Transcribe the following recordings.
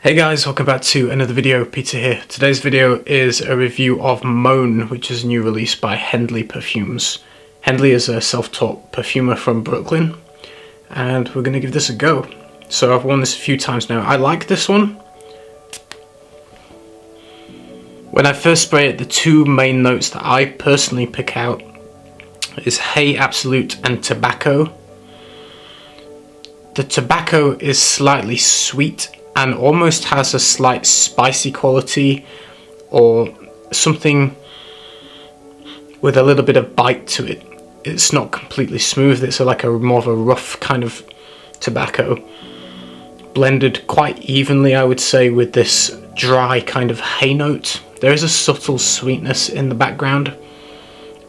Hey guys, welcome back to another video. Peter here. Today's video is a review of Mown, which is a new release by Hendley Perfumes. Hendley is a self-taught perfumer from Brooklyn, and we're going to give this a go. So I've worn this a few times now. I like this one. When I first spray it, the two main notes that I personally pick out is Hey Absolute and Tobacco. The tobacco is slightly sweet and almost has a slight spicy quality, or something with a little bit of bite to it. It's not completely smooth, it's like a more of a rough kind of tobacco, blended quite evenly, I would say, with this dry kind of hay note. There is a subtle sweetness in the background,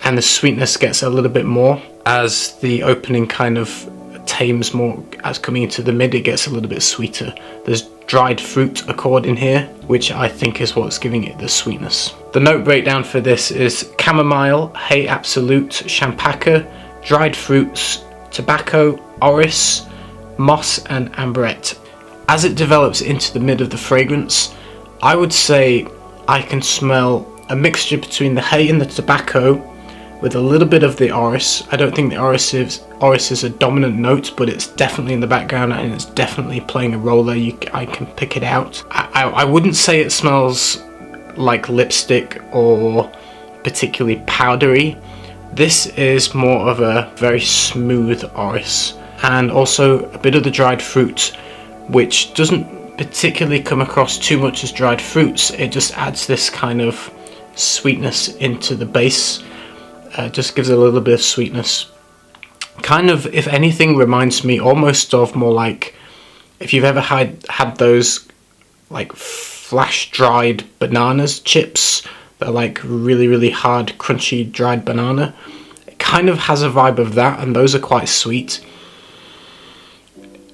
and the sweetness gets a little bit more as the opening kind of tames more. As coming into the mid, it gets a little bit sweeter. There's dried fruit accord in here, which I think is what's giving it the sweetness. The note breakdown for this is chamomile, Hey Absolute, champaca, dried fruits, tobacco, orris, moss and ambrette. As it develops into the mid of the fragrance, I would say I can smell a mixture between the hay and the tobacco with a little bit of the orris. I don't think the orris is a dominant note, but it's definitely in the background and it's definitely playing a role there. I can pick it out. I wouldn't say it smells like lipstick or particularly powdery. This is more of a very smooth orris, and also a bit of the dried fruit, which doesn't particularly come across too much as dried fruits. It just adds this kind of sweetness into the base. Just gives it a little bit of sweetness. Kind of, if anything, reminds me almost of more like if you've ever had those like flash dried bananas chips. They're like really hard, crunchy dried banana. It kind of has a vibe of that, and those are quite sweet.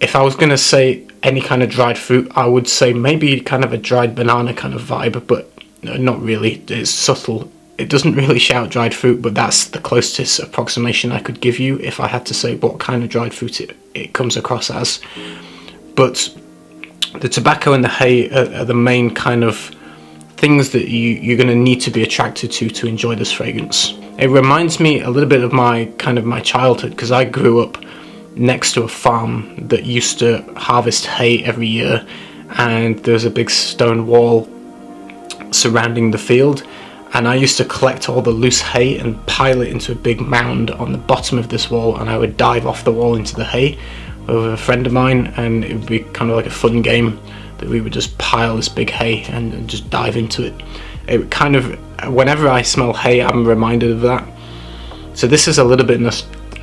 If I was going to say any kind of dried fruit, I would say maybe kind of a dried banana kind of vibe, but not really. It's subtle. It doesn't really shout dried fruit, but that's the closest approximation I could give you if I had to say what kind of dried fruit it comes across as. But the tobacco and the hay are the main kind of things that you're going to need to be attracted to enjoy this fragrance. It reminds me a little bit of my childhood, because I grew up next to a farm that used to harvest hay every year, and there's a big stone wall surrounding the field. And I used to collect all the loose hay and pile it into a big mound on the bottom of this wall, and I would dive off the wall into the hay with a friend of mine, and it would be kind of like a fun game that we would just pile this big hay and just dive into it. It kind of, whenever I smell hay, I'm reminded of that. So this is a little bit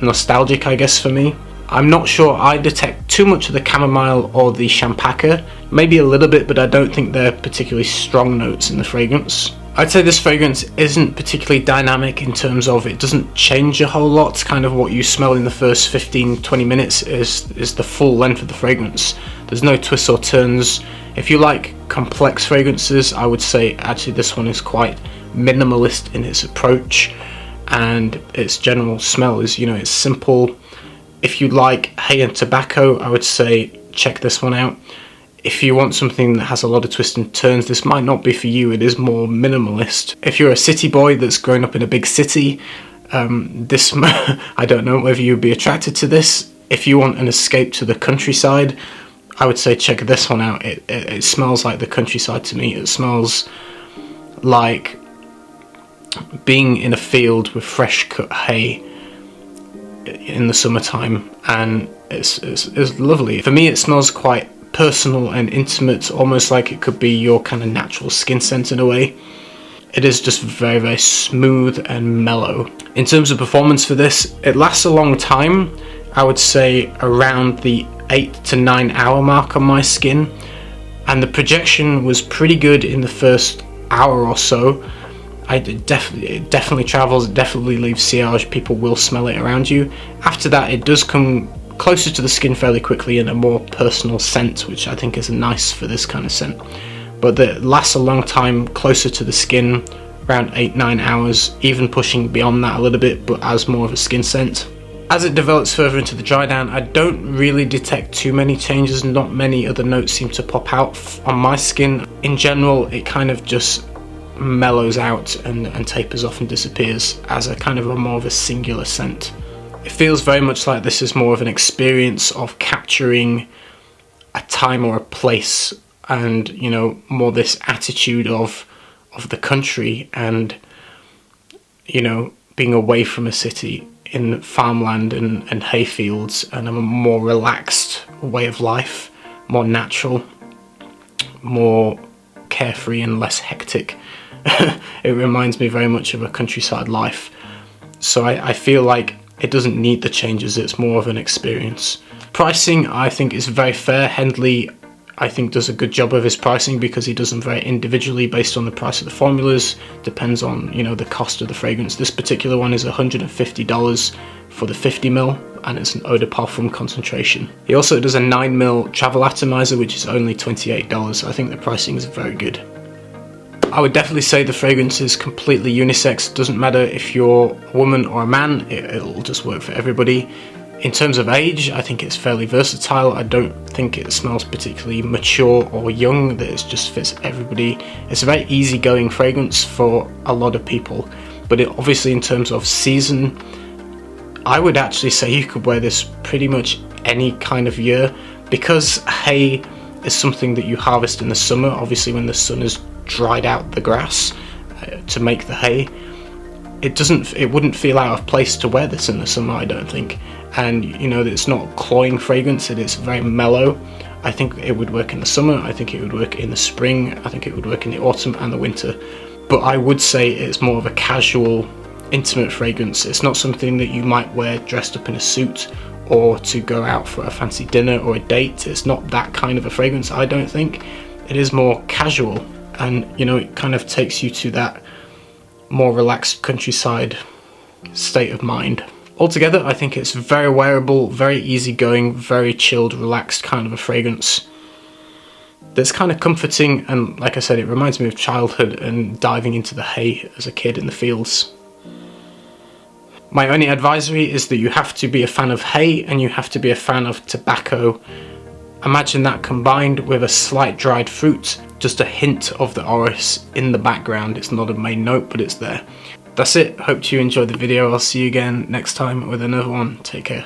nostalgic, I guess, for me. I'm not sure I detect too much of the chamomile or the champaca, maybe a little bit, but I don't think they're particularly strong notes in the fragrance. I'd say this fragrance isn't particularly dynamic in terms of it doesn't change a whole lot. Kind of what you smell in the first 15-20 minutes is the full length of the fragrance. There's no twists or turns. If you like complex fragrances, I would say actually this one is quite minimalist in its approach, and its general smell is, it's simple. If you like hay and tobacco, I would say check this one out. If you want something that has a lot of twists and turns, this might not be for you. It is more minimalist. If you're a city boy that's grown up in a big city, I don't know whether you'd be attracted to this. If you want an escape to the countryside, I would say check this one out. It smells like the countryside to me. It smells like being in a field with fresh cut hay in the summertime, and it's lovely. For me, it smells quite personal and intimate, almost like it could be your kind of natural skin scent in a way. It is just very smooth and mellow. In terms of performance for this, it lasts a long time. I would say around the 8 to 9 hour mark on my skin, and the projection was pretty good in the first hour or so. It definitely travels, it definitely leaves sillage, people will smell it around you. After that, it does come closer to the skin fairly quickly in a more personal scent, which I think is nice for this kind of scent. But it lasts a long time closer to the skin, around 8-9 hours, even pushing beyond that a little bit, but as more of a skin scent. As it develops further into the dry down, I don't really detect too many changes. Not many other notes seem to pop out on my skin. In general, it kind of just mellows out and tapers off and disappears as a kind of a more of a singular scent. It feels very much like this is more of an experience of capturing a time or a place, and you know, more this attitude of the country, and you know, being away from a city in farmland and hayfields, and a more relaxed way of life, more natural, more carefree and less hectic. It reminds me very much of a countryside life. So I feel like it doesn't need the changes, it's more of an experience. Pricing, I think, is very fair. Hendley, I think, does a good job of his pricing because he does them very individually based on the price of the formulas. Depends on, you know, the cost of the fragrance. This particular one is $150 for the 50ml, and it's an eau de parfum concentration. He also does a 9ml travel atomizer, which is only $28. So I think the pricing is very good. I would definitely say the fragrance is completely unisex. It doesn't matter if you're a woman or a man, it'll just work for everybody. In terms of age, I think it's fairly versatile. I don't think it smells particularly mature or young, that it just fits everybody. It's a very easygoing fragrance for a lot of people, but obviously in terms of season, I would actually say you could wear this pretty much any kind of year, because hay is something that you harvest in the summer, obviously when the sun has dried out the grass to make the hay. It wouldn't feel out of place to wear this in the summer, I don't think. And you know, it's not a cloying fragrance, it is very mellow. I think it would work in the summer, I think it would work in the spring, I think it would work in the autumn and the winter. But I would say it's more of a casual, intimate fragrance. It's not something that you might wear dressed up in a suit or to go out for a fancy dinner or a date. It's not that kind of a fragrance, I don't think. It is more casual, and you know, it kind of takes you to that more relaxed countryside state of mind. Altogether, I think it's very wearable, very easygoing, very chilled, relaxed kind of a fragrance that's kind of comforting, and like I said, it reminds me of childhood and diving into the hay as a kid in the fields. My only advisory is that you have to be a fan of hay and you have to be a fan of tobacco. Imagine that combined with a slight dried fruit, just a hint of the orris in the background. It's not a main note, but it's there. That's it. Hope you enjoyed the video. I'll see you again next time with another one. Take care.